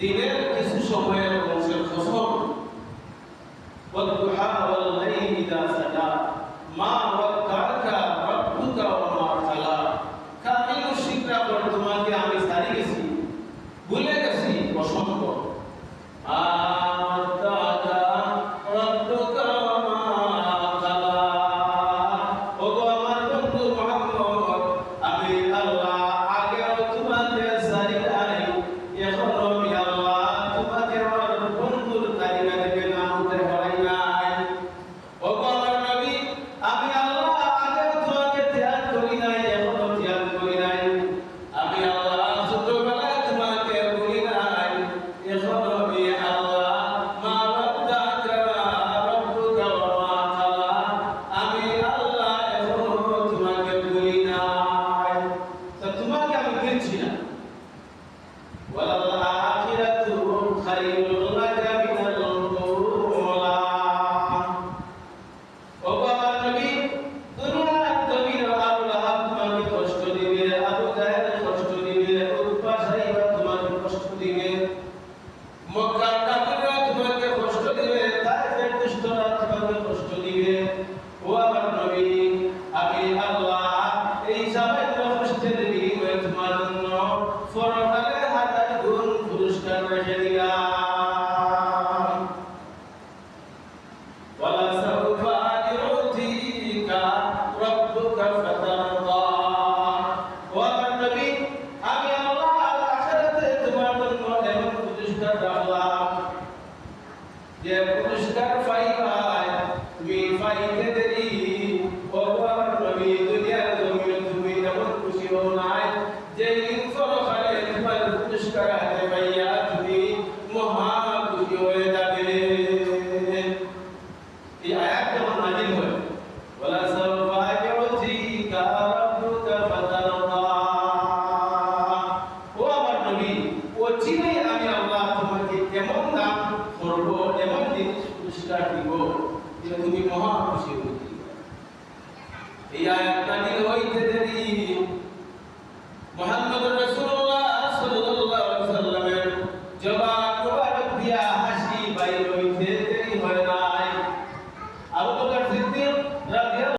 দিনের কিছু সময়ের অংশের কসম والضحى والليل إذا سجى ما ودعك ربك وما قلى কামিল শিক্ষা করে তোমাকে আমি সারি গেছি ভুলে গেছি অসম্ভব তুমি মহা খুশি হইতে এই আয়াতটা দিল হইতে